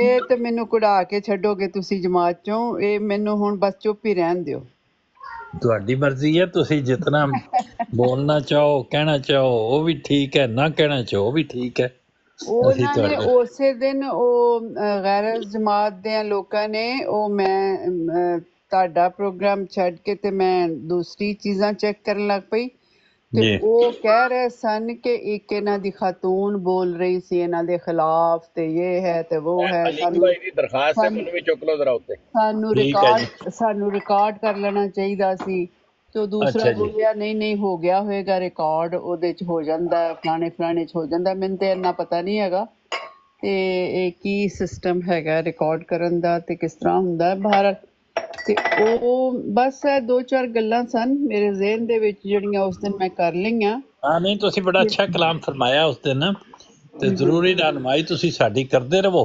ਇਹ ਤੇ ਮੈਨੂੰ ਕਢਾ ਕੇ ਛੱਡੋਗੇ ਤੁਸੀਂ ਜਮਾਤ ਚੋਂ, ਇਹ ਮੈਨੂੰ ਹੁਣ ਬਸ ਚੁੱਪ ਹੀ ਰਹਿਣ ਦਿਓ। ਤੁਹਾਡੀ ਮਰਜ਼ੀ ਹੈ, ਤੁਸੀਂ ਜਿਤਨਾ ਬੋਲਣਾ ਚਾਹੋ ਕਹਿਣਾ ਚਾਹੋ ਉਹ ਵੀ ਠੀਕ ਹੈ, ਨਾ ਕਹਿਣਾ ਚਾਹੋ ਉਹ ਵੀ ਠੀਕ ਹੈ। ਉਹਨਾਂ ਨੇ ਉਸੇ ਦਿਨ ਉਹ ਗੈਰ ਜਮਾਤ ਦੇ ਲੋਕਾਂ ਨੇ ਉਹ ਮੈਂ ਤੁਹਾਡਾ ਪ੍ਰੋਗਰਾਮ ਛੱਡ ਕੇ ਤੇ ਮੈਂ ਦੂਸਰੀ ਚੀਜ਼ਾਂ ਚੈੱਕ ਕਰਨ ਲੱਗ ਪਈ ਤੇ ਉਹ ਕਹਿ ਰਹੇ ਸਨ ਕਿ ਇੱਕ ਇਹਨਾਂ ਦੀ ਖਾਤੂਨ ਬੋਲ ਰਹੀ ਸੀ ਇਹਨਾਂ ਦੇ ਖਿਲਾਫ ਤੇ ਇਹ ਹੈ ਤੇ ਉਹ ਹੈ। ਸਾਨੂੰ ਰਿਕਾਰਡ ਕਰ ਲੈਣਾ ਚਾਹੀਦਾ ਸੀ। ਤੇ ਦੂਸਰਾ ਬੋਲਿਆ ਨਹੀਂ ਨਹੀਂ ਹੋ ਗਿਆ ਹੋਏਗਾ ਰਿਕਾਰਡ, ਉਹਦੇ ਚ ਹੋ ਜਾਂਦਾ ਫਲਾਣੇ ਚ ਹੋ ਜਾਂਦਾ। ਮੈਨੂੰ ਤੇ ਇੰਨਾ ਪਤਾ ਨਹੀਂ ਹੈਗਾ ਤੇ ਇਹ ਕੀ ਸਿਸਟਮ ਹੈਗਾ ਰਿਕਾਰਡ ਕਰਨ ਦਾ ਤੇ ਕਿਸ ਤਰ੍ਹਾਂ ਹੁੰਦਾ ਬਾਹਰ। ਤੇ ਉਹ ਬਸ ਇਹ ਦੋ ਚਾਰ ਗੱਲਾਂ ਸਨ ਮੇਰੇ ਜ਼ਿਹਨ ਦੇ ਵਿੱਚ ਜਿਹੜੀਆਂ ਉਸ ਦਿਨ ਮੈਂ ਕਰ ਲਈਆਂ। ਹਾਂ ਨਹੀਂ ਤੁਸੀਂ ਬੜਾ ਅੱਛਾ ਕਲਾਮ ਫਰਮਾਇਆ ਉਸ ਦਿਨ, ਤੇ ਜ਼ਰੂਰੀ ਰਹਿਨਮਾਈ ਤੁਸੀਂ ਸਾਡੀ ਕਰਦੇ ਰਹੋ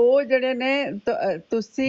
ਉਹ ਜਿਹੜੇ ਨੇ ਤੁਸੀਂ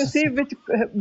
ਤੁਸੀਂ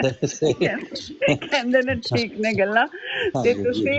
ਕਹਿੰਦੇ ਨੇ ਠੀਕ ਨੇ ਗੱਲਾਂ ਤੇ ਤੁਸੀਂ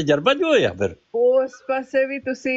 ਤਜਰਬਾ ਜੋ ਹੋਇਆ ਫਿਰ ਉਸ ਪਾਸੇ ਵੀ ਤੁਸੀਂ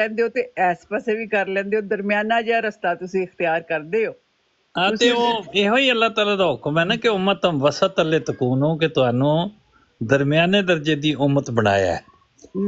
ਲੈਂਦੇ ਹੋ ਤੇ ਇਸ ਪਾਸੇ ਵੀ ਕਰ ਲੈਂਦੇ ਹੋ, ਦਰਮਿਆਨਾ ਜਿਹਾ ਰਸਤਾ ਤੁਸੀਂ ਇਖਤਿਆਰ ਕਰਦੇ ਹੋ। ਹਾਂ ਤੇ ਉਹ ਇਹੋ ਹੀ ਅੱਲਾਹ ਤਾਲਾ ਦਾ ਹੁਕਮ ਹੈ ਨਾ ਕਿ ਉਮਤਮ ਵਸਤ ਅਲੇ ਤਕੂਨੋ, ਕਿ ਤੁਹਾਨੂੰ ਦਰਮਿਆਨੇ ਦਰਜੇ ਦੀ ਉਮਤ ਬਣਾਇਆ ਹੈ।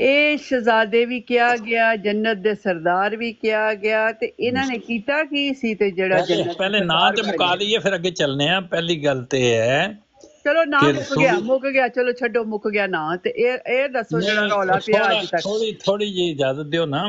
ਇਹ ਸ਼ਹਿਜ਼ਾਦੇ ਵੀ ਕਿਹਾ ਗਿਆ, ਜੰਨਤ ਦੇ ਸਰਦਾਰ ਵੀ ਕਿਹਾ ਗਿਆ, ਤੇ ਇਹਨਾਂ ਨੇ ਕੀਤਾ ਕੀ ਸੀ ਤੇ ਜਿਹੜਾ ਜੰਨਤ ਪਹਿਲੇ ਨਾਂ ਤੇ ਮੁਕਾ ਲਈਏ ਫਿਰ ਅੱਗੇ ਚੱਲਨੇ ਆ। ਪਹਿਲੀ ਗੱਲ ਤੇ ਹੈ ਚਲੋ ਨਾ ਮੁੱਕ ਗਿਆ ਚਲੋ ਛੱਡੋ, ਮੁੱਕ ਗਿਆ ਨਾ। ਤੇ ਇਹ ਦੱਸੋ ਜਿਹੜਾ ਰੌਲਾ ਪਿਆ ਅੱਜ ਤੱਕ। ਥੋੜੀ ਜਿਹੀ ਇਜਾਜ਼ਤ ਦਿਓ ਨਾ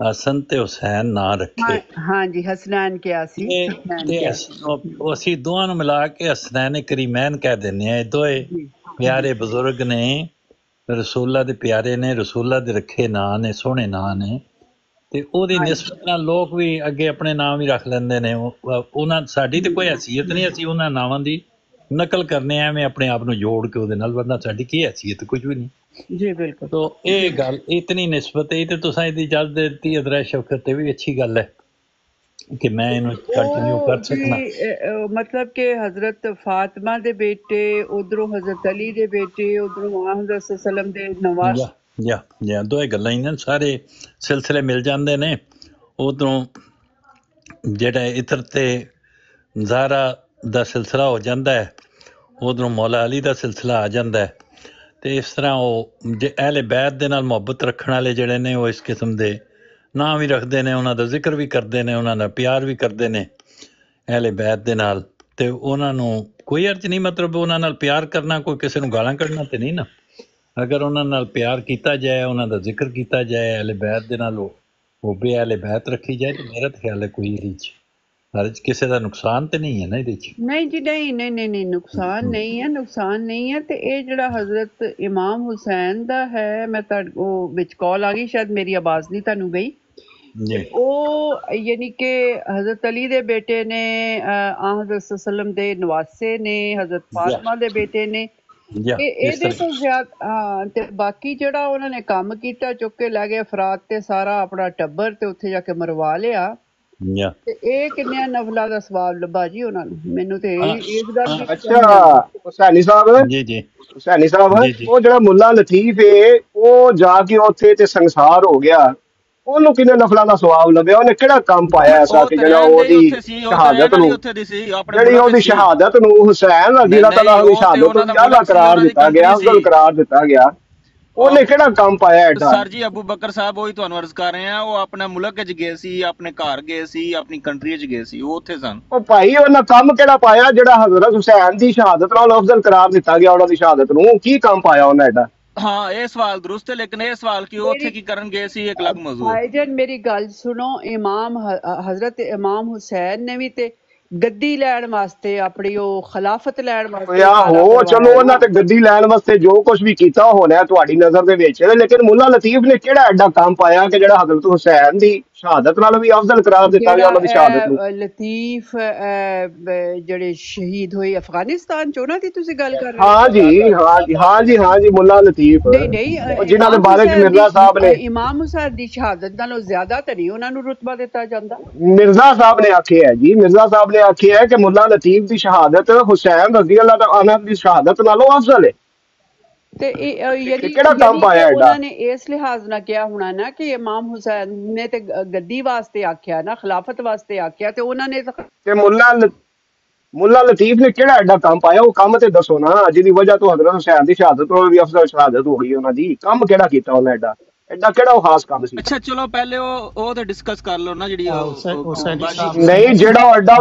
ਹਸਨ ਤੇ ਹੁਸੈਨ ਨਾਂ ਰੱਖੇ। ਹਾਂਜੀ, ਹਸਨੈਨ ਕਿਹਾ ਸੀ। ਤੇ ਅਸੀਂ ਦੋਵਾਂ ਨੂੰ ਮਿਲਾ ਕੇ ਹਸਨੈਨ ਕਰੀਮੈਨ ਕਹਿ ਦਿੰਦੇ ਆ। ਇਹ ਦੋਏ ਪਿਆਰੇ ਬਜ਼ੁਰਗ ਨੇ, ਰਸੂਲਾ ਦੇ ਪਿਆਰੇ ਨੇ, ਰਸੂਲਾ ਦੇ ਰੱਖੇ ਨਾਂ ਨੇ, ਸੋਹਣੇ ਨਾਂ ਨੇ। ਤੇ ਉਹਦੀ ਨਿਸਬਤ ਨਾਲ ਲੋਕ ਵੀ ਅੱਗੇ ਆਪਣੇ ਨਾਮ ਹੀ ਰੱਖ ਲੈਂਦੇ ਨੇ। ਉਹਨਾਂ ਸਾਡੀ ਤੇ ਕੋਈ ਹੈਸੀਅਤ ਨਹੀਂ, ਅਸੀਂ ਉਹਨਾਂ ਨਾਵਾਂ ਦੀ ਨਕਲ ਕਰਨੇ ਆ ਐਵੇਂ ਆਪਣੇ ਆਪ ਨੂੰ ਜੋੜ ਕੇ ਉਹਦੇ ਨਾਲ, ਵਰਨਾ ਸਾਡੀ ਕੀ ਹੈਸੀਅਤ, ਕੁਝ ਵੀ ਨਹੀਂ ਜੀ। ਬਿਲਕੁਲ। ਤੋ ਇਹ ਗੱਲ ਇਤਨੀ ਨਿਸਬਤ ਹੈ ਤੇ ਤੁਸੀਂ ਇਹਦੀ ਇਜਾਜ਼ਤ ਦੇ ਦਿੱਤੀ ਅਦਰਾ ਸ਼ਫਕਤ, ਤੇ ਵੀ ਅੱਛੀ ਗੱਲ ਹੈ ਕਿ ਮੈਂ ਇਹਨੂੰ ਕੰਟੀਨਿਊ ਕਰ ਸਕਣਾ। ਮਤਲਬ ਕਿ ਹਜ਼ਰਤ ਫਾਤਿਮਾ ਦੇ ਬੇਟੇ, ਉਧਰੋਂ ਹਜ਼ਰਤ ਅਲੀ ਦੇ ਬੇਟੇ, ਉਧਰੋਂ ਹਜ਼ਰਤ ਸੱਲਮ ਦੇ ਨਵਾਜ਼, ਜਾਂ ਦੋਏ ਗੱਲਾਂ ਹੀ ਨੇ, ਸਾਰੇ ਸਿਲਸਿਲੇ ਮਿਲ ਜਾਂਦੇ ਨੇ। ਉਧਰੋਂ ਜਿਹੜਾ ਇਤਰ ਤੇ ਜ਼ਾਰਾ ਦਾ ਸਿਲਸਿਲਾ ਹੋ ਜਾਂਦਾ ਹੈ, ਉਧਰੋਂ ਮੌਲਾ ਅਲੀ ਦਾ ਸਿਲਸਿਲਾ ਆ ਜਾਂਦਾ ਹੈ। ਤੇ ਇਸ ਤਰ੍ਹਾਂ ਉਹ ਜੇ ਅਹਿਲੇ ਬੈਤ ਦੇ ਨਾਲ ਮੁਹੱਬਤ ਰੱਖਣ ਵਾਲੇ ਜਿਹੜੇ ਨੇ ਉਹ ਇਸ ਕਿਸਮ ਦੇ ਨਾਂ ਵੀ ਰੱਖਦੇ ਨੇ, ਉਹਨਾਂ ਦਾ ਜ਼ਿਕਰ ਵੀ ਕਰਦੇ ਨੇ, ਉਹਨਾਂ ਦਾ ਪਿਆਰ ਵੀ ਕਰਦੇ ਨੇ ਅਹਿਲੇ ਬੈਤ ਦੇ ਨਾਲ। ਤੇ ਉਹਨਾਂ ਨੂੰ ਕੋਈ ਅਰਜ਼ ਨਹੀਂ, ਮਤਲਬ ਉਹਨਾਂ ਨਾਲ ਪਿਆਰ ਕਰਨਾ ਕੋਈ ਕਿਸੇ ਨੂੰ ਗਾਲਾਂ ਕੱਢਣਾ ਤੇ ਨਹੀਂ ਨਾ। ਅਗਰ ਉਹਨਾਂ ਨਾਲ ਪਿਆਰ ਕੀਤਾ ਜਾਏ, ਉਹਨਾਂ ਦਾ ਜ਼ਿਕਰ ਕੀਤਾ ਜਾਏ, ਅਹਿਲੇ ਬੈਤ ਦੇ ਨਾਲ ਉਹ ਵੀ ਅਹਿਲੇ ਬੈਤ ਰੱਖੀ ਜਾਏ, ਤੇ ਮੇਰਾ ਖਿਆਲ ਹੈ ਕੋਈ ਇਹਦੇ 'ਚ ਕਿਸੇ ਦਾ ਨੁਕਸਾਨ ਤੇ ਨਹੀਂ ਹੈ ਨਾ ਇਹਦੇ 'ਚ। ਨਹੀਂ ਜੀ, ਨਹੀਂ, ਨੁਕਸਾਨ ਨਹੀਂ ਹੈ। ਤੇ ਇਹ ਜਿਹੜਾ ਹਜ਼ਰਤ ਇਮਾਮ ਹੁਸੈਨ ਦਾ ਹੈ, ਮੈਂ ਉਹ ਵਿੱਚ ਕਾਲ ਆ ਗਈ, ਸ਼ਾਇਦ ਮੇਰੀ ਆਵਾਜ਼ ਨਹੀਂ ਤੁਹਾਨੂੰ ਗਈ। ਉਹ ਯਾਨੀ ਕਿ ਹਜ਼ਰਤ ਅਲੀ ਦੇ ਬੇਟੇ ਨੇ, ਹਜ਼ਰਤ ਸੱਲਮ ਦੇ ਨਵਾਸੇ ਨੇ, ਹਜ਼ਰਤ ਫਾਤਿਮਾ ਦੇ ਬੇਟੇ ਨੇ। ਇਹਦੇ ਤੋਂ ਜ਼ਿਆਦਾ ਤੇ ਬਾਕੀ ਜਿਹੜਾ ਉਹਨਾਂ ਨੇ ਕੰਮ ਕੀਤਾ, ਚੁੱਕ ਕੇ ਲੈ ਗਏ ਅਫਰਾਦ ਤੇ ਸਾਰਾ ਆਪਣਾ ਟੱਬਰ, ਤੇ ਉੱਥੇ ਜਾ ਕੇ ਮਰਵਾ ਲਿਆ। ਤੇ ਇਹ ਕਿੰਨਿਆਂ ਨਫਲਾਂ ਦਾ ਸਵਾਬ ਲੱਭਾ ਜੀ ਉਹਨਾਂ ਨੂੰ, ਮੈਨੂੰ ਤੇ ਇਸ ਗੱਲ ਦੀ। ਅੱਛਾ ਹੁਸੈਨੀ ਸਾਹਿਬ, ਜੀ ਹੁਸੈਨੀ ਸਾਹਿਬ, ਉਹ ਜਿਹੜਾ ਮੁੱਲਾ ਲਤੀਫ ਏ, ਉਹ ਜਾ ਕੇ ਉੱਥੇ ਤੇ ਸੰਸਾਰ ਹੋ ਗਿਆ, ਉਹਨੂੰ ਕਿੰਨੇ ਨਫਲਾਂ ਦਾ ਸਵਾਬ ਲੱਭਿਆ? ਉਹਨੇ ਕਿਹੜਾ ਕੰਮ ਪਾਇਆ ਐਸਾ ਕਿ ਜਿਹੜਾ ਉਹਦੀ ਸ਼ਹਾਦਤ ਨੂੰ, ਜਿਹੜੀ ਉਹਦੀ ਸ਼ਹਾਦਤ ਨੂੰ ਹੁਸੈਨ ਰਜ਼ੀ ਅੱਲਾਹ ਤਾਲਾ ਦੀ ਸ਼ਹਾਦਤ ਨੂੰ ਆਲਾ ਕਰਾਰ ਦਿੱਤਾ ਗਿਆ, ਅਫਜ਼ਲ ਕਰਾਰ ਦਿੱਤਾ ਗਿਆ, ਉਹਨੇ ਕਿਹੜਾ ਕੰਮ ਪਾਇਆ ਐਡਾ? ਸਰ ਜੀ, ਅਬੂ ਬਕਰ ਸਾਹਿਬ ਉਹੀ ਤੁਹਾਨੂੰ ਅਰਜ਼ ਕਰ ਰਹੇ ਆ, ਉਹ ਆਪਣੇ ਮੁਲਕ 'ਚ ਗਏ ਸੀ, ਆਪਣੇ ਘਰ ਗਏ ਸੀ, ਆਪਣੀ ਕੰਟਰੀ 'ਚ ਗਏ ਸੀ, ਉਹ ਉੱਥੇ ਸਨ। ਉਹ ਭਾਈ ਉਹਨਾਂ ਕੰਮ ਕਿਹੜਾ ਪਾਇਆ ਜਿਹੜਾ ਹਜ਼ਰਤ ਹੁਸੈਨ ਦੀ ਸ਼ਹਾਦਤ ਨਾਲ ਅਫਜ਼ਲ ਕਰਾਰ ਦਿੱਤਾ ਗਿਆ? ਉਹਨਾਂ ਦੀ ਸ਼ਹਾਦਤ ਨੂੰ ਕੀ ਕੰਮ ਪਾਇਆ ਉਹਨਾਂ ਐਡਾ? ਹਾਂ, ਇਹ ਸਵਾਲ ਦਰੁਸਤ ਹੈ, ਲੇਕਿਨ ਇਹ ਸਵਾਲ ਕਿ ਉਹ ਉੱਥੇ ਕੀ ਕਰਨ ਗਏ ਸੀ ਇੱਕ ਅਲੱਗ ਮੌਜੂ ਹੈ। ਭਾਈਜਾਨ ਮੇਰੀ ਗੱਲ ਸੁਣੋ, ਹਜ਼ਰਤ ਇਮਾਮ ਹੁਸੈਨ ਨੇ ਵੀ ਤੇ ਗੱਦੀ ਲੈਣ ਵਾਸਤੇ, ਆਪਣੀ ਉਹ ਖਿਲਾਫਤ ਲੈਣ ਵਾਸਤੇ, ਆਹੋ ਚਲੋ ਉਹਨਾਂ ਤੇ ਗੱਦੀ ਲੈਣ ਵਾਸਤੇ ਜੋ ਕੁਝ ਵੀ ਕੀਤਾ ਹੋਣਾ ਤੁਹਾਡੀ ਨਜ਼ਰ ਦੇ ਵਿੱਚ, ਲੇਕਿਨ ਮੁੱਲਾ ਲਤੀਫ ਨੇ ਕਿਹੜਾ ਐਡਾ ਕੰਮ ਪਾਇਆ ਕਿ ਜਿਹੜਾ ਹਜ਼ਰਤ ਹੁਸੈਨ ਦੀ ਸ਼ਹਾਦਤ ਨਾਲ ਵੀ ਅਫਜ਼ਲ ਕਰਾਰ ਦਿੱਤਾ ਗਿਆ ਉਹਨਾਂ ਦੀ ਸ਼ਹਾਦਤ ਨੂੰ? ਲਤੀਫ ਜਿਹੜੇ ਸ਼ਹੀਦ ਹੋਏ ਅਫਗਾਨਿਸਤਾਨ ਚ, ਉਹਨਾਂ ਦੀ ਤੁਸੀਂ ਗੱਲ ਕਰ ਰਹੇ ਹੋ? ਹਾਂ ਜੀ ਮੁੱਲਾ ਲਤੀਫ, ਨਹੀਂ, ਜਿਨ੍ਹਾਂ ਦੇ ਬਾਰੇ ਚ ਮਿਰਜ਼ਾ ਸਾਹਿਬ ਨੇ, ਇਮਾਮ ਹੁਸੈਨ ਦੀ ਸ਼ਹਾਦਤ ਨਾਲੋਂ ਜ਼ਿਆਦਾ ਤਾਂ ਨਹੀਂ ਉਹਨਾਂ ਨੂੰ ਰੁਤਬਾ ਦਿੱਤਾ ਜਾਂਦਾ? ਮਿਰਜ਼ਾ ਸਾਹਿਬ ਨੇ ਆਖਿਆ ਹੈ ਜੀ, ਮਿਰਜ਼ਾ ਸਾਹਿਬ ਨੇ ਆਖਿਆ ਹੈ ਕਿ ਮੁੱਲਾ ਲਤੀਫ ਦੀ ਸ਼ਹਾਦਤ ਹੁਸੈਨ ਰਜ਼ੀ ਅੱਲਾਹ ਤਾਲਾ ਦੀ ਸ਼ਹਾਦਤ ਨਾਲੋਂ ਅਫਜ਼ਲ ਹੈ। ਤੇ ਕਿਹੜਾ ਕੰਮ ਪਾਇਆ ਉਹਨਾਂ ਨੇ ਇਸ ਲਿਹਾਜ਼ ਨਾਲ ਕਿਹਾ ਹੋਣਾ ਨਾ ਕਿ ਇਮਾਮ ਹੁਸੈਨ ਨੇ ਤੇ ਗੱਦੀ ਵਾਸਤੇ ਆਖਿਆ ਨਾ, ਖਿਲਾਫਤ ਵਾਸਤੇ ਆਖਿਆ, ਤੇ ਉਹਨਾਂ ਨੇ ਤੇ ਮੁੱਲਾ ਲਤੀਫ ਨੇ ਕਿਹੜਾ ਐਡਾ ਕੰਮ ਪਾਇਆ? ਉਹ ਕੰਮ ਤੇ ਦੱਸੋ ਨਾ, ਜਿਹਦੀ ਵਜ੍ਹਾ ਤੋਂ ਹਜ਼ਰਤ ਹੁਸੈਨ ਦੀ ਸ਼ਹਾਦਤ ਤੋਂ ਵੀ ਅਫਜ਼ਲ ਸ਼ਹਾਦਤ ਹੋ ਗਈ ਉਹਨਾਂ ਦੀ। ਕੰਮ ਕਿਹੜਾ ਕੀਤਾ ਉਹਨੇ ਐਡਾ ਕਿਹੜਾ ਉਹ ਖਾਸ ਕੰਮ ਸੀ? ਅੱਛਾ ਚਲੋ ਪਹਿਲੇ ਉਹ ਤੇ ਡਿਸਕਸ ਕਰ ਲਓ ਨਾ, ਜਿਹੜੀ ਨਹੀਂ ਜਿਹੜਾ ਐਡਾ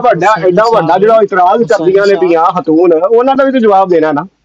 ਵੱਡਾ ਜਿਹੜਾ ਇਤਰਾਜ਼ ਕਰਦੀਆਂ ਨੇ ਪਈਆਂ ਖਤੂਨ, ਉਹਨਾਂ ਦਾ ਵੀ ਤਾਂ ਜਵਾਬ ਦੇਣਾ ਨਾ।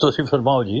ਤੁਸੀਂ ਫਰਮਾਓ ਜੀ,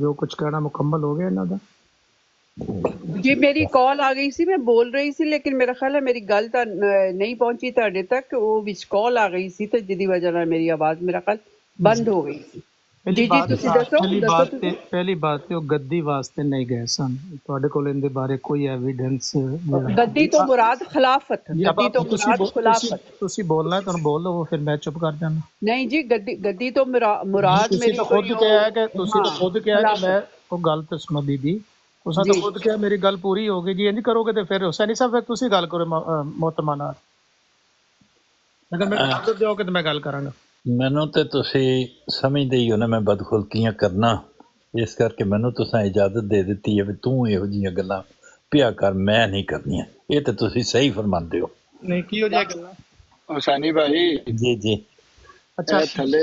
ਜੋ ਕੁਝ ਕਹਿਣਾ ਮੁਕੰਮਲ ਹੋ ਗਿਆ ਇਹਨਾਂ ਦਾ? ਜੀ ਮੇਰੀ ਕਾਲ ਆ ਗਈ ਸੀ, ਮੈਂ ਬੋਲ ਰਹੀ ਸੀ, ਲੇਕਿਨ ਮੇਰਾ ਖਿਆਲ ਹੈ ਮੇਰੀ ਗੱਲ ਤਾਂ ਨਹੀਂ ਪਹੁੰਚੀ ਤੁਹਾਡੇ ਤੱਕ। ਉਹ ਵਿੱਚ ਕਾਲ ਆ ਗਈ ਸੀ ਤੇ ਜਿਹਦੀ ਵਜ੍ਹਾ ਨਾਲ ਮੇਰੀ ਆਵਾਜ਼ ਮੇਰਾ ਖਿਆਲ ਬੰਦ ਹੋ ਗਈ ਸੀ। ਜੀ ਤੁਸੀਂ ਦੱਸੋ। ਪਹਿਲੀ ਬਾਤ ਤੇ ਉਹ ਗੱਦੀ ਵਾਸਤੇ ਨਹੀਂ ਗਏ ਸਨ, ਤੁਹਾਡੇ ਕੋਲ ਇਹਦੇ ਬਾਰੇ ਕੋਈ ਐਵੀਡੈਂਸ? ਗੱਦੀ ਤੋਂ ਮੁਰਾਦ ਖਿਲਾਫਤ, ਗੱਦੀ ਤੋਂ ਮੁਰਾਦ ਖਿਲਾਫਤ। ਤੁਸੀਂ ਬੋਲਣਾ, ਤੁਹਾਨੂੰ ਬੋਲ ਲਓ, ਫਿਰ ਮੈਂ ਚੁੱਪ ਕਰ ਜਾਣਾ। ਨਹੀਂ ਜੀ, ਗੱਦੀ ਤੋਂ ਮੁਰਾਦ ਮੇਰੀ ਖੁਦ ਕਿਹਾ ਹੈ ਕਿ ਤੁਸੀਂ ਤਾਂ ਖੁਦ ਕਿਹਾ ਕਿ ਮੈਂ ਉਹ ਗੱਲ ਤੇ ਸੁਣੋ ਬੀਬੀ, ਤੁਸੀਂ ਤਾਂ ਖੁਦ ਕਿਹਾ ਮੇਰੀ ਗੱਲ ਪੂਰੀ ਹੋ ਗਈ ਜੀ। ਇੰਜ ਕਰੋਗੇ ਤੇ ਫਿਰ ਹੁਸੈਨੀ ਸਾਹਿਬ ਫਿਰ ਤੁਸੀਂ ਗੱਲ ਕਰੋ ਮੁਹਤਰਮਾ ਨਾਲ, ਅਗਰ ਮੈਂ ਇਜਾਜ਼ਤ ਦਿਓਗੇ ਤੇ ਮੈਂ ਗੱਲ ਕਰਾਂਗਾ। ਮੈਨੂੰ ਤੇ ਤੁਸੀਂ ਸਮਝਦੇ ਹੀ ਹੋ ਨਾ ਮੈਂ ਬਦਖੁਲਕੀਆਂ ਕਰਨਾ, ਇਸ ਕਰਕੇ ਮੈਨੂੰ ਤੁਸੀਂ ਇਜਾਜ਼ਤ ਦੇ ਦਿੱਤੀ ਹੈ ਵੀ ਤੂੰ ਇਹੋ ਜਿਹੀਆਂ ਗੱਲਾਂ ਪਿਆ ਕਰ, ਮੈਂ ਨਹੀਂ ਕਰਨੀਆਂ। ਇਹ ਤੇ ਤੁਸੀਂ ਸਹੀ ਫਰਮਾਉਂਦੇ ਹੋ। ਨਹੀਂ ਕੀ ਹੋ ਜਾਏ ਗੱਲਾਂ ਹੁਸੈਨੀ ਭਾਈ ਜੀ ਜੀ। ਅੱਛਾ ਥੱਲੇ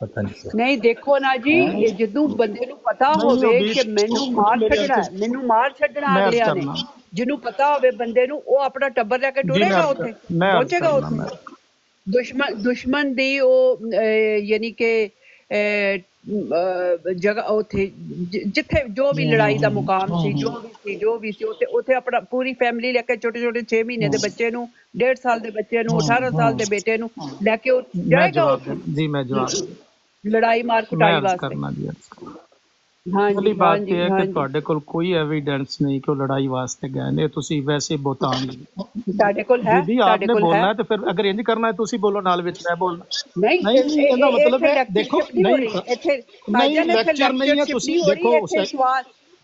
ਪਤਾ ਨਹੀਂ ਸਰ। ਨਹੀਂ ਦੇਖੋ ਨਾ ਜੀ, ਇਹ ਜਦੋਂ ਬੰਦੇ ਨੂੰ ਪਤਾ ਹੋਵੇ ਕਿ ਮੈਨੂੰ ਮਾਰ ਛੱਡਣਾ, ਮੈਨੂੰ ਮਾਰ ਛੱਡਣਾ ਅਗਲਿਆਂ ਨੇ, ਜਿਹਨੂੰ ਪਤਾ ਹੋਵੇ ਬੰਦੇ ਨੂੰ, ਉਹ ਆਪਣਾ ਟੱਬਰ ਲੈ ਕੇ ਟੁਰੇਗਾ ਉੱਥੇ, ਪਹੁੰਚੇਗਾ ਉੱਥੇ। ਦੁਸ਼ਮਣ ਦੀ ਉਹ ਯਾਨੀ ਕਿ ਜਗ੍ਹਾ ਉੱਥੇ ਜਿੱਥੇ ਜੋ ਵੀ ਲੜਾਈ ਦਾ ਮੁਕਾਮ ਸੀ, ਜੋ ਵੀ ਸੀ ਉੱਥੇ ਆਪਣਾ ਪੂਰੀ ਫੈਮਿਲੀ ਲੈ ਕੇ, ਛੋਟੇ ਛੋਟੇ 6 ਮਹੀਨੇ ਦੇ ਬੱਚੇ ਨੂੰ, 1.5 ਸਾਲ ਦੇ ਬੱਚੇ ਨੂੰ, 18 ਸਾਲ ਦੇ ਬੇਟੇ ਨੂੰ ਲੈ ਕੇ ਜਾਏਗਾ ਜੀ। ਮੈਂ ਜਵਾਬ ਲੜਾਈ ਮਾਰ ਕੁਟਾਈ ਵਾਸਤੇ। ਪਹਿਲੀ ਬਾਤ ਇਹ ਹੈ ਕਿ ਤੁਹਾਡੇ ਕੋਲ ਕੋਈ ਐਵੀਡੈਂਸ ਨਹੀਂ ਕਿ ਉਹ ਲੜਾਈ ਵਾਸਤੇ ਗਏ ਨੇ, ਤੁਸੀਂ ਵੈਸੇ ਬੋਤਾਨ ਸਾਡੇ ਕੋਲ ਹੈ, ਜੀ ਸਾਡੇ ਕੋਲ ਬੋਲਣਾ ਤੇ ਫਿਰ ਅਗਰ ਇੰਜ ਕਰਨਾ ਹੈ ਤੁਸੀਂ ਬੋਲੋ, ਨਾਲ ਵਿੱਚ ਮੈਂ ਬੋਲਣਾ ਨਹੀਂ। ਇਹਦਾ ਮਤਲਬ ਹੈ ਦੇਖੋ ਨਹੀਂ ਲੈਕਚਰ ਨਹੀਂ ਹੈ, ਤੁਸੀਂ ਦੇਖੋ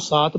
7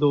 2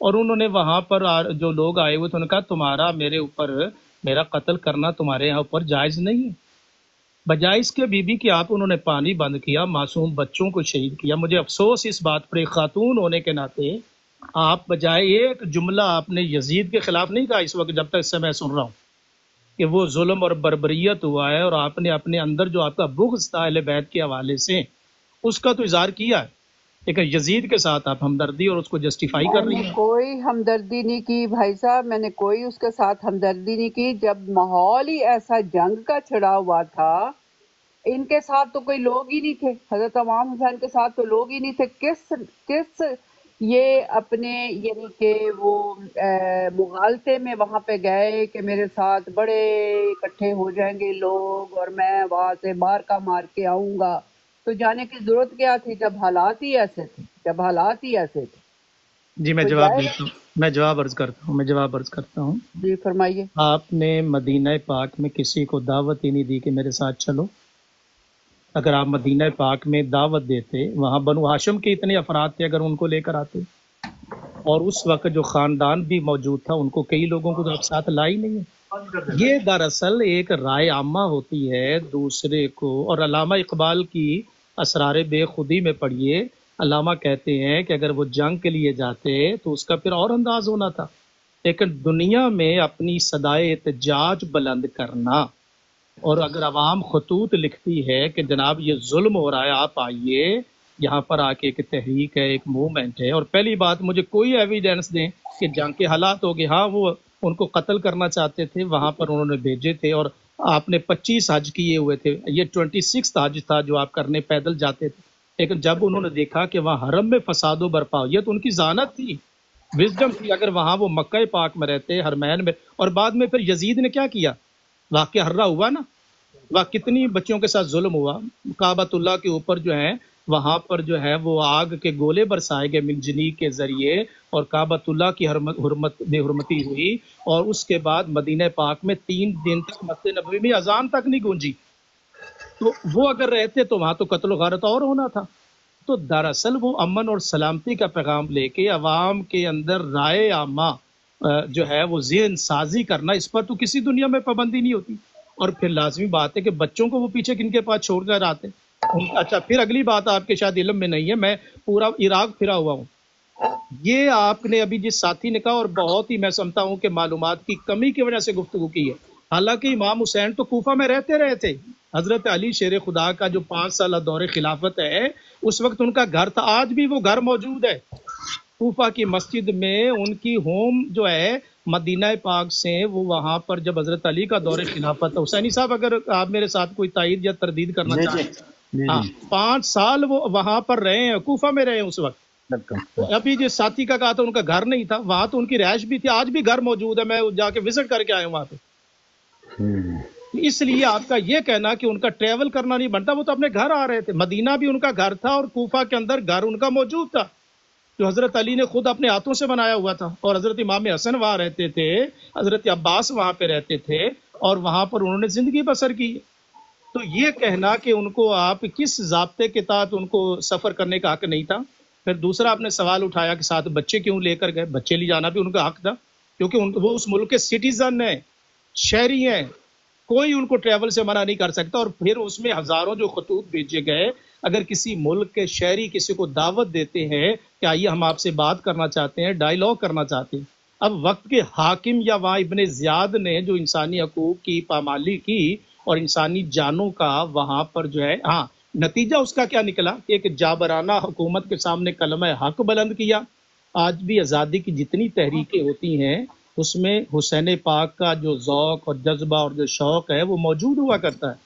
اور انہوں نے وہاں پر جو لوگ آئے ہوئے تھے انہوں نے کہا تمہارا میرے اوپر میرا قتل کرنا تمہارے یہاں اوپر جائز نہیں ہے، بجائے اس کے بی بی کی آپ انہوں نے پانی بند کیا، معصوم بچوں کو شہید کیا۔ مجھے افسوس اس بات پر ایک خاتون ہونے کے ناطے آپ بجائے ایک جملہ آپ نے یزید کے خلاف نہیں کہا اس وقت جب تک سے میں سن رہا ہوں کہ وہ ظلم اور بربریت ہوا ہے، اور آپ نے اپنے اندر جو آپ کا بغض تھا اہل بیت کے حوالے سے اس کا تو اظہار کیا ہے، لیکن یزید کے ساتھ آپ ہمدردی اور اس کو جسٹیفائی کر رہی میں نے ہیں۔ کوئی ہمدردی نہیں کی بھائی صاحب، میں نے کوئی اس کے ساتھ ہمدردی نہیں کی۔ جب ماحول ہی ایسا جنگ کا چھڑا ہوا تھا، ان کے ساتھ تو کوئی لوگ ہی نہیں تھے، حضرت امام حسین کے ساتھ تو لوگ ہی نہیں تھے، کس یہ اپنے یعنی کہ وہ مغالطے میں وہاں پہ گئے کہ میرے ساتھ بڑے اکٹھے ہو جائیں گے لوگ اور میں وہاں سے مار کا مار کے آؤں گا، تو جانے کی ضرورت کیا تھی جب حالات ہی ایسے تھے، جب حالات ہی ایسے تھے جی میں کوئی جواب جائے گا؟ دیتا ہوں، میں جواب عرض کرتا ہوں۔ جی فرمائیے۔ آپ نے مدینہ پاک میں کسی کو دعوت ہی نہیں دی کہ میرے ساتھ چلو۔ اگر آپ مدینہ پاک میں دعوت دیتے، وہاں بنو ہاشم کے اتنے افراد تھے، اگر ان کو لے کر آتے، اور اس وقت جو خاندان بھی موجود تھا ان کو کئی لوگوں کو تو آپ ساتھ لائی نہیں ہے۔ یہ دراصل ایک رائے عامہ ہوتی ہے دوسرے کو، اور علامہ اقبال کی اسرار بے خودی میں پڑھیے، علامہ کہتے ہیں کہ اگر وہ جنگ کے لیے جاتے تو اس کا پھر اور انداز ہونا تھا، لیکن دنیا میں اپنی صدائے احتجاج بلند کرنا، اور اگر عوام خطوط لکھتی ہے کہ جناب یہ ظلم ہو رہا ہے، آپ آئیے یہاں پر آ کے، ایک تحریک ہے، ایک موومنٹ ہے۔ اور پہلی بات مجھے کوئی ایویڈنس دیں کہ جنگ کے حالات ہو گئے، ہاں وہ ان کو قتل کرنا چاہتے تھے، وہاں پر انہوں نے بھیجے تھے، اور آپ نے 25 حج کیے ہوئے تھے، یہ 26 حج تھا جو آپ کرنے پیدل جاتے تھے، لیکن جب انہوں نے دیکھا کہ وہاں حرم میں فساد و برپا ہو، یہ تو ان کی ذہانت تھی، وزڈم تھی، اگر وہاں وہ مکہ پاک میں رہتے، حرمین میں، اور بعد میں پھر یزید نے کیا کیا، واقعہ ہررا ہوا نا، وہ کتنی بچوں کے ساتھ ظلم ہوا، کعبۃ اللہ کے اوپر جو ہے وہاں پر جو ہے وہ آگ کے گولے برسائے گئے منجنیق کے ذریعے، اور کعبۃ اللہ کی حرمت بے حرمتی ہوئی، اور اس کے بعد مدینہ پاک میں 3 دن تک مسجد نبوی میں اذان تک نہیں گونجی، تو وہ اگر رہتے تو وہاں تو قتل و غارت اور ہونا تھا۔ تو دراصل وہ امن اور سلامتی کا پیغام لے کے عوام کے اندر رائے عامہ جو ہے وہ ذہن سازی کرنا، اس پر تو کسی دنیا میں پابندی نہیں ہوتی۔ اور پھر لازمی بات ہے کہ بچوں کو وہ پیچھے کن کے پاس چھوڑ کر آتے۔ اچھا پھر اگلی بات آپ کے شاید علم میں نہیں ہے، میں پورا عراق پھرا ہوا ہوں، یہ آپ نے ابھی جس ساتھی نے کہا، اور بہت ہی میں سمجھتا ہوں کہ معلومات کی کمی کی وجہ سے گفتگو کی ہے، حالانکہ امام حسین تو کوفہ میں رہتے رہے تھے، حضرت علی شیر خدا کا جو 5 سالہ دور خلافت ہے اس وقت ان کا گھر تھا، آج بھی وہ گھر موجود ہے کوفہ کی مسجد میں، ان کی ہوم جو ہے مدینہ پاک سے، وہ وہاں پر جب حضرت علی کا دور خلافت ہے، حسینی صاحب اگر آپ میرے ساتھ کوئی تائید یا تردید کرنا چاہیں، ہاں 5 سال وہ وہاں پر رہے ہیں، کوفہ میں رہے ہیں اس وقت۔ ابھی جو ساتھی کا کہا تھا ان کا گھر نہیں تھا، وہاں تو ان کی رہائش بھی تھی، آج بھی گھر موجود ہے، میں جا کے وزٹ کر کے آیا ہوں وہاں پہ۔ اس لیے آپ کا یہ کہنا کہ ان کا ٹریول کرنا نہیں بنتا، وہ تو اپنے گھر آ رہے تھے، مدینہ بھی ان کا گھر تھا اور کوفہ کے اندر گھر ان کا موجود تھا جو حضرت علی نے خود اپنے ہاتھوں سے بنایا ہوا تھا، اور حضرت امام حسن وہاں رہتے تھے، حضرت عباس وہاں پہ رہتے تھے، اور وہاں پر انہوں نے زندگی بسر کی۔ تو یہ کہنا کہ ان کو آپ کس ضابطے کے تحت ان کو سفر کرنے کا حق نہیں تھا۔ پھر دوسرا آپ نے سوال اٹھایا کہ ساتھ بچے کیوں لے کر گئے، بچے لے جانا بھی ان کا حق تھا، کیونکہ وہ اس ملک کے سٹیزن ہیں، شہری ہیں، کوئی ان کو ٹریول سے منع نہیں کر سکتا۔ اور پھر اس میں ہزاروں جو خطوط بھیجے گئے، اگر کسی ملک کے شہری کسی کو دعوت دیتے ہیں کہ آئیے ہم آپ سے بات کرنا چاہتے ہیں، ڈائیلاگ کرنا چاہتے ہیں، اب وقت کے حاکم یا وہاں ابن زیاد نے جو انسانی حقوق کی پامالی کی اور انسانی جانوں کا وہاں پر جو ہے، ہاں نتیجہ اس کا کیا نکلا کہ ایک جابرانہ حکومت کے سامنے کلمہ حق بلند کیا۔ آج بھی آزادی کی جتنی تحریکیں ہوتی ہیں اس میں حسین پاک کا جو ذوق اور جذبہ اور جو شوق ہے وہ موجود ہوا کرتا ہے۔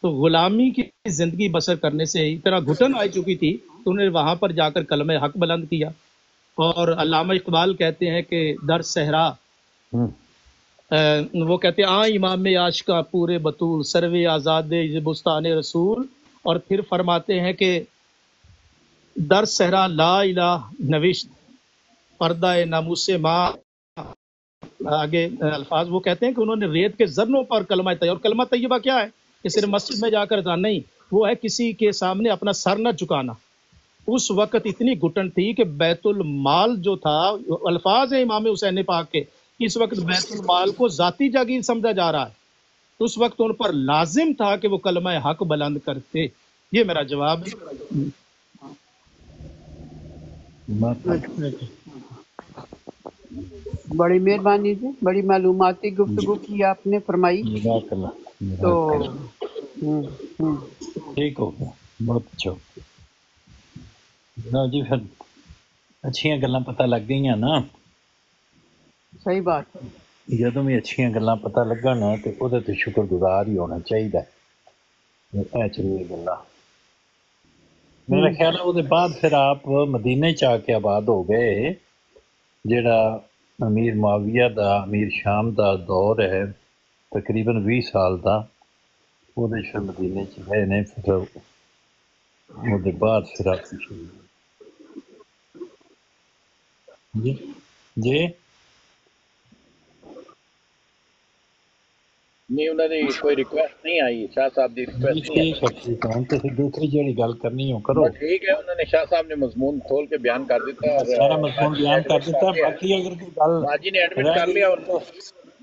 تو غلامی کی زندگی بسر کرنے سے اتنا گھٹن آ چکی تھی تو انہوں نے وہاں پر جا کر کلمہ حق بلند کیا۔ اور علامہ اقبال کہتے ہیں کہ در صحرا، وہ کہتے ہیں امام عاشقاں پورے بطول سروے آزاد بستان رسول، اور پھر فرماتے ہیں کہ در صحرا لا الہ نوشت پردہ ناموس ماں، آگے الفاظ وہ کہتے ہیں کہ انہوں نے ریت کے ذرنوں پر کلمہ طیبہ، اور کلمہ طیبہ کیا ہے کہ صرف مسجد میں جا کر نہیں، وہ ہے کسی کے سامنے اپنا سر نہ جھکانا، اس وقت اتنی گھٹن تھی کہ بیت المال جو تھا، الفاظ ہیں امام حسین پاک کے، اس وقت بیت المال کو ذاتی جاگیر سمجھا جا رہا ہے، اس وقت ان پر لازم تھا کہ وہ کلمہ حق بلند کرتے. یہ میرا جواب ہے. بڑی مہربانی جی، بڑی معلوماتی گفتگو کی آپ نے فرمائی. تو ٹھیک ہو گیا، بہت اچھا. جی پھر اچھیاں گلاں پتہ لگ گئیاں نا. صحیح بات. جدوں بھی اچھیاں گلاں پتہ لگن تے اودے تے شکر گزار ہی ہونا چاہیے. اے چلی گلاں میرا خیال ہے. وہ بعد پھر آپ مدینے چ آ کے آباد ہو گئے. جڑا امیر معاویہ دا، امیر شام دا دور ہے تقریباً 20 سال دا، وہ مدینے چ گئے نے. پھر وہ بعد پھر آپ جی جی نہیں انہوں نے کوئی ریکویسٹ نہیں آئی، شاہ صاحب دی ریکویسٹ نہیں آئی. تو دوسری جڑی گل کرنی ہو کرو. ٹھیک ہے، انہوں نے شاہ صاحب نے مضمون کھول کے بیان کر دیتا اور سارا مضمون بیان کر دیتا. باقی اگر کوئی گل باجی نے ایڈمٹ کر لیا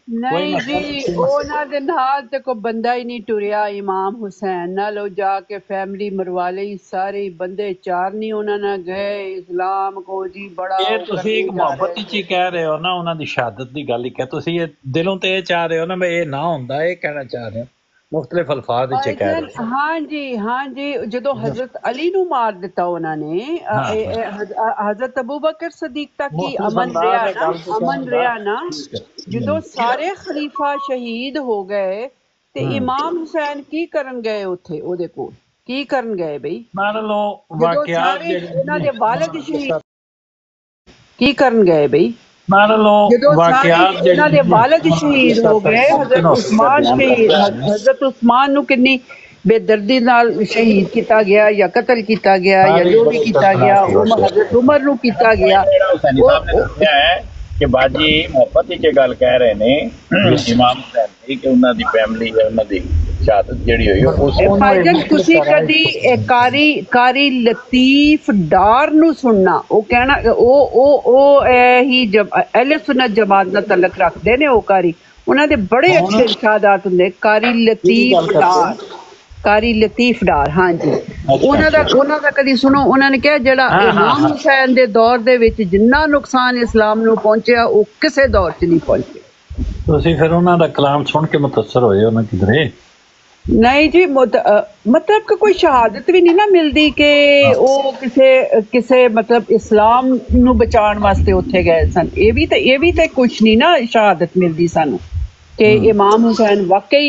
نہیں جی، انہاں دے نال تے کوئی بندہ ہی نہیں ٹریا امام حسین نال. او جا کے فیملی مروا لئی، سارے بندے چار نہیں انہاں نال گئے. اسلام کو جی بڑا یہ تسی ایک محبت ہی کہہ رہے ہو نا، انہاں دی شہادت دی گل ہی کہ تسی یہ دلوں تے یہ چاہ رہے ہو نا میں یہ نہ ہوندا، یہ کہنا چاہ رہے ہو. مختلف الفاظ وچ کہہ رہے ہو. ہاں جی ہاں جی. جدو حضرت علی نو مار دیتا انہوں نے، حضرت ابوبکر صدیق تک کی امن رہا نا. جدو سارے خلیفہ شہید ہو گئے تے امام حسین کی کرن گئے اتھے او دے کول؟ کی کرن گئے بھئی؟ جدو سارے انہاں دے والد شہید کی کرن گئے بھئی؟ جدو سارے انہاں دے والد شہید ہو گئے، حضرت عثمان شہید، حضرت عثمان نو کنی بے دردی نال شہید کیتا گیا یا قتل کیتا گیا یا جو بھی کیتا گیا. حضرت عمر نو کیتا گیا. کہ باجی محبت ہی گل کہہ رہے نے امام حسین دی کہ انہاں دی فیملی ہے، انہاں دی شہادت جڑی ہوئی بھائی جان تسی کدی قاری لطیف ڈار نو سننا، او کہنا او ہی جب اہل سنت جماعت نال تعلق رکھدے نے. او قاری انہاں دے بڑے اچھے ارشادات ہوندے. قاری لطیف ڈار ہاں جی. انہاں دا کدی سنو. انہاں نے کہا جڑا امام حسین دے دور دے وچ جنہ نقصان اسلام نو پہنچیا او کسے دور چ نہیں پہنچے. تسی پھر انہاں دا کلام سن کے متاثر ہوئے ہو نا کدھرے؟ نہیں جی، مطلب کہ کوئی شہادت بھی نہیں نا ملتی کہ وہ کسے مطلب اسلام نو بچان واسطے اتھے گئے سن. یہ بھی تے کچھ نہیں نا شہادت ملتی سانو کہ امام حسین واقعی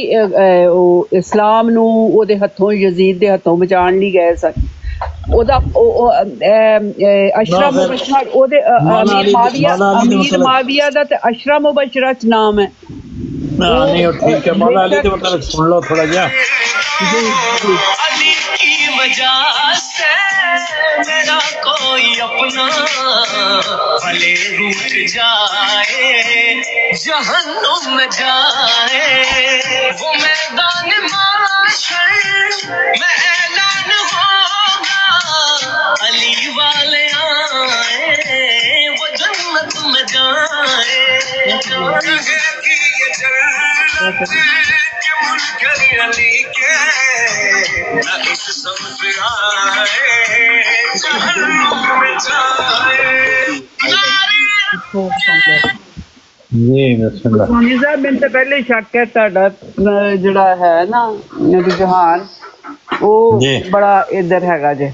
اسلام نو او دے ہتھوں، یزید دے ہتھوں بچان لی گئے سن. او دا اشرا مبشرہ او دے امیر معاویہ دا تے اشرا مبشرہ چ نام ہے. نہیں ٹھیک ہے. مولا علی دے مطلب سن لو تھوڑا جا. علی کی وجہ سے میرا کوئی اپنا بھلے روٹ جائے، جہنم میں جائے، وہ میدان معاشر میں اعلان ہوگا. علی والے آئے وہ جنت میں جائے. سونی صاحب میں تو پہلے شک ہے تہاڈا جڑا ہے نا رجحان وہ بڑا ادھر ہے جے.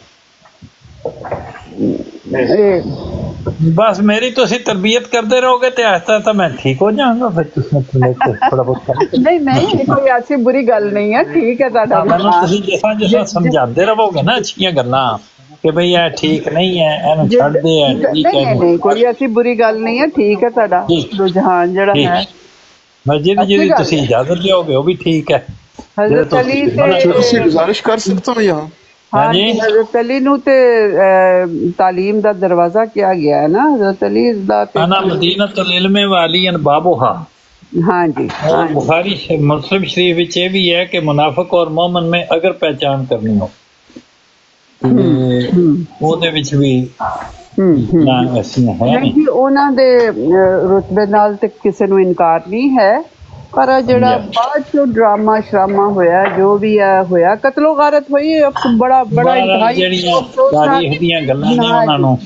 بس میری تو تربیت کرتے رہو گے تو آہستہ آہستہ میں ٹھیک ہو جاؤں گا. تھوڑا بہت نہیں کوئی ایسی بری گل نہیں ہے. ٹھیک ہے جیسا سمجھاتے رہو گے نا اچھیاں گلاں کہ بھئی یہ ٹھیک نہیں ہے، چھڑ دے. نہیں کوئی ایسی بری گل نہیں ہے. ٹھیک ہے تہاڈا رجحان جڑا ہے مسجد جی تسی اجازت دیو گے وہ بھی ٹھیک ہے. حضرت علی سے گزارش کر سکتا ہوں یہاں. ہاں جی حضرت علی نو تے تعلیم دا دروازہ کیا گیا ہے نا. حضرت علی دا انا مدینۃ العلم والی بابوہا. ہاں جی. بخاری مسلم شریف وچ یہ بھی ہے کہ منافق اور مومن میں اگر پہچان کرنی ہو ਉਹਦੇ ਵਿੱਚ ਵੀ ਅਸੀਂ ਹੈ ਨਹੀਂ ਜੀ, ਉਹਨਾਂ ਦੇ ਰੁਤਬੇ ਨਾਲ ਤੇ ਕਿਸੇ ਨੂੰ ਇਨਕਾਰ ਨਹੀਂ ਹੈ, ਪਰ ਜਿਹੜਾ ਬਾਅਦ ਚੋਂ ਡਰਾਮਾ ਸ਼ਰਾਮਾ ਹੋਇਆ, ਜੋ ਵੀ ਹੋਇਆ, ਕਤਲੋ ਗਾਰਤ ਹੋਈ, ਬੜਾ ਜਿਹੜੀਆਂ ਗੱਲਾਂ ਨੇ ਉਹਨਾਂ ਨੂੰ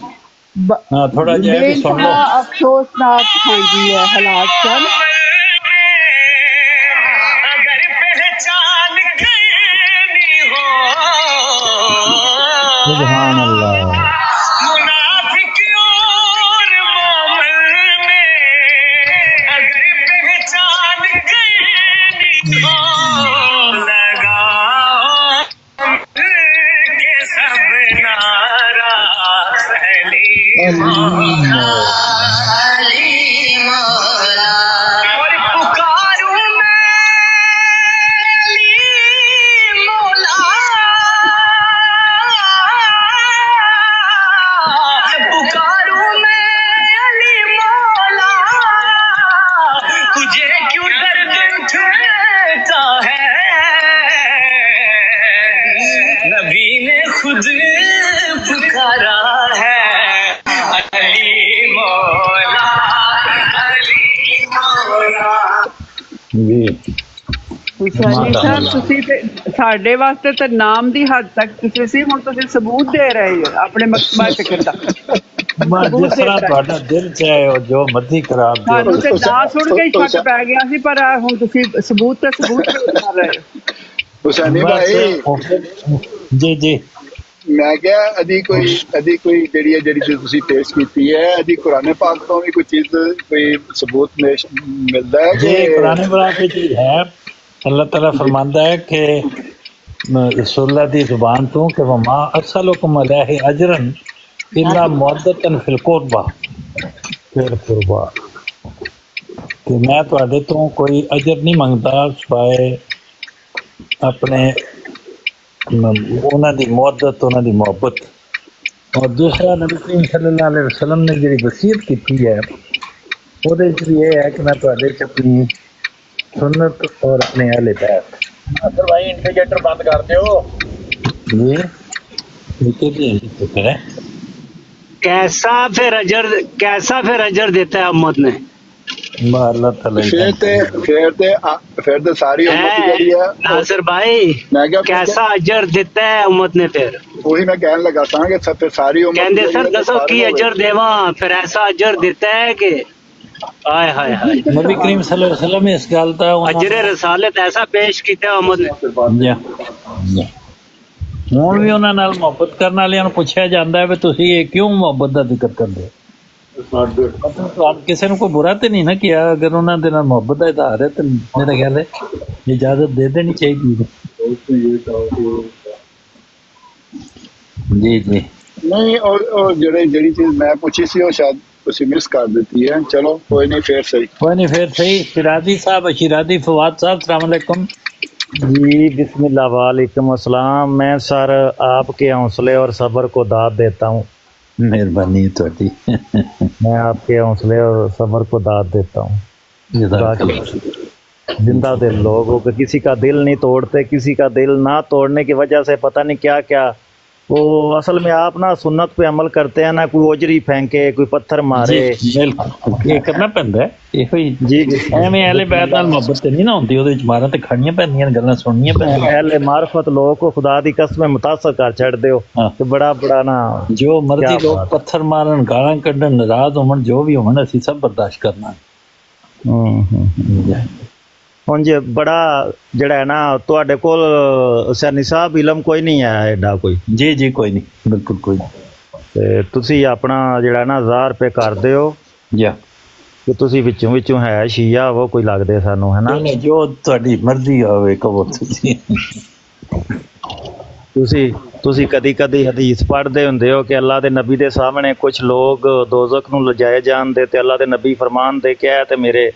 ਥੋੜਾ ਜਿਹਾ ਵੀ ਸੁਣ ਲਓ। ਅਫਸੋਸਨਾਕ ਹਾਂਜੀ ਹੈ ਹਾਲਾਤ ਸਨ। ਸੁਭਾਨ ਅੱਲਾਹ। ਤੁਸੀਂ ਤੇ ਸਾਡੇ ਵਾਸਤੇ ਤਾਂ ਨਾਮ ਦੀ ਹੱਦ ਤੱਕ ਤੁਸੀਂ ਸੀ, ਹੁਣ ਤੁਸੀਂ ਸਬੂਤ ਦੇ ਰਹੇ ਹੋ ਆਪਣੇ ਮਕਸਦ ਫਿਕਰ ਦਾ। ਜਿਸ ਤਰ੍ਹਾਂ ਤੁਹਾਡਾ ਦਿਲ ਚਾਹੇ ਜੋ ਮਰਜ਼ੀ ਕਰਾ ਦਿਓ। ਸਾਨੂੰ ਤੇ ਨਾ ਸੁਣ ਕੇ ਸ਼ੱਕ ਪੈ ਗਿਆ ਸੀ, ਪਰ ਹੁਣ ਤੁਸੀਂ ਸਬੂਤ ਕਰ ਰਹੇ ਹੋ। ਹੁਸੈਨੀ ਭਾਈ ਜੀ ਜੀ, ਮੈਂ ਕਿਹਾ ਅਦੀ ਕੋਈ ਜਿਹੜੀ ਚੀਜ਼ ਤੁਸੀਂ ਪੇਸ਼ ਕੀਤੀ ਹੈ, ਅਦੀ ਕੁਰਾਨ ਪਾਕ ਤੋਂ ਵੀ ਕੋਈ ਚੀਜ਼, ਕੋਈ ਸਬੂਤ ਮਿਲਦਾ ਹੈ ਜੀ? ਕੁਰਾਨ ਪਾਕ ਵਿੱਚ ਹੈ, اللہ تعالیٰ فرماندا ہے کہ رسول اللہ دی زبان تو کہ وما ارسلکم علیہ اجرا الا مودۃ فی القربى، کہ میں تواڈے تو کوئی اجر نہیں منگدا سوائے اپنے انہاں دی مودت، انہاں دی محبت۔ اور دوسرا نبی کریم صلی اللہ علیہ وسلم نے جڑی وصیت کی ہے وہ یہ ہے کہ میں تواڈے چ اپنی سنت اور اپنے اہل بیت۔ ناصر بھائی انڈیکیٹر بند کر دیو جی۔ کیسا پھر اجر دیتا ہے امت نے؟ اللہ تعالی پھر ساری امت جڑی ہے ناصر بھائی کیسا اجر دیتا ہے امت نے؟ پھر وہی میں کہنے لگا تھا کہ پھر ساری امت کہندے سر دسو کی اجر دیواں، پھر ایسا اجر دیتا ہے کہ ہائے ہائے ہائے۔ نبی کریم صلی اللہ علیہ وسلم اس گل دا اجر رسالت ایسا پیش کیتا ہے امت نے۔ ہوں بھی انہاں نال محبت کرن والےاں نوں پوچھیا جاندا ہے کہ تسی یہ کیوں محبت دا ذکر کردے ہو؟ کسی نے کوئی برا تو نہیں نا کیا، اگر انہوں نے محبت کا اظہار ہے تو میرا خیال ہے اجازت دے دینی چاہیے۔ جی جی نہیں، اور جڑی چیز میں پوچھی سی وہ شاید تسی مس کر دیتی ہے، چلو کوئی نہیں، پھر صحیح۔ شیرازی صاحب، شیرازی فواد صاحب، السلام علیکم جی۔ بسم اللہ، وعلیکم السلام۔ میں سر آپ کے حوصلے اور صبر کو داد دیتا ہوں۔ مہربانی تھوڑی، میں آپ کے حوصلے اور صبر کو داد دیتا ہوں۔ زندہ دل لوگ ہو کہ کسی کا دل نہیں توڑتے، کسی کا دل نہ توڑنے کی وجہ سے پتہ نہیں کیا کیا وہ اصل میں آپ نا سنت پہ عمل کرتے ہیں نا، کوئی اوجری پھینکے، کوئی پتھر مارے، یہ کرنا پیندا ہے۔ جی ایویں اہل بیت نال محبت تے نہیں نا ہوندی، اودے وچ ماراں تے کھانیاں پیندیاں، گلاں سننیاں پیندیاں۔ اہل معرفت لوگ کو خدا دی قسم متاثر کر چھڑ دیو تے بڑا نا جو مرضی لوگ پتھر مارن، گالاں کڈن، ناراض ہون، جو بھی ہون، اسی سب برداشت کرنا۔ ہوں جی بڑا جڑا ہے نا تواڈے کول حسینی صاحب علم کوئی نہیں ہے ایڈا کوئی؟ جی جی کوئی نہیں، بالکل کوئی نہیں۔ تے تسی اپنا جڑا ہے نا ظاہر پہ کر دیو کہ تسی وچوں ہے شیعہ وہ کوئی لگدے سانو، ہے نا؟ جو تہاڈی مرضی ہوے کہو تسی کدی حدیث پڑھدے ہوندے ہو کہ اللہ دے نبی دے سامنے کچھ لوگ دوزخ نوں لجائے جان دے تے اللہ دے نبی فرمان دے کہ اے تے میرے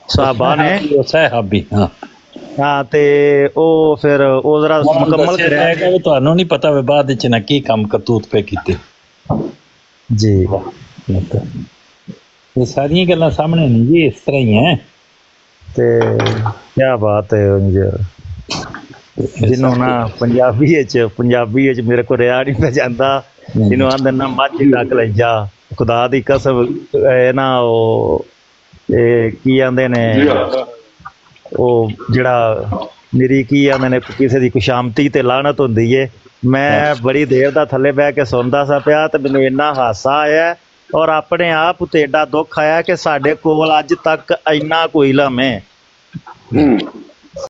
صحابہ نے صحابی ہاں تے او پھر او ذرا مکمل کریا ہے کہ تانوں نہیں پتہ وے بعد وچ نہ کی کام کرتوت پہ کیتے۔ جی یہ ساری گلاں سامنے نہیں جی، اس طرح ہی ہیں۔ تے کیا بات ہے ਜਿਹਨੂੰ ਨਾ ਪੰਜਾਬੀ ਵਿੱਚ ਮੇਰੇ ਕੋਲ ਰਿਆ ਨਹੀਂ ਪੈ ਜਾਂਦਾ, ਜਿਹਨੂੰ ਆਂਦੇ ਨਾ ਮੱਝ ਡੱਕ ਲੈ ਜਾ, ਖੁਦਾ ਦੀ ਕਸਮ ਇਹ ਨਾ ਉਹ ਕੀ ਆਂਦੇ ਨੇ ਉਹ ਜਿਹੜਾ ਮੇਰੀ ਕੀ ਆਂਦੇ ਨੇ ਕਿਸੇ ਦੀ ਕੁਸ਼ਾਮਤੀ ਤੇ ਲਾਹਨਤ ਹੁੰਦੀ ਏ। ਮੈਂ ਬੜੀ ਦੇਰ ਦਾ ਥੱਲੇ ਬਹਿ ਕੇ ਸੁਣਦਾ ਸਾ ਪਿਆ ਤੇ ਮੈਨੂੰ ਇੰਨਾ ਹਾਸਾ ਆਇਆ ਔਰ ਆਪਣੇ ਆਪ ਤੇ ਏਡਾ ਦੁੱਖ ਆਇਆ ਕਿ ਸਾਡੇ ਕੋਲ ਅੱਜ ਤੱਕ ਇੰਨਾ ਕੋਈ ਇਲਮ ਹੈ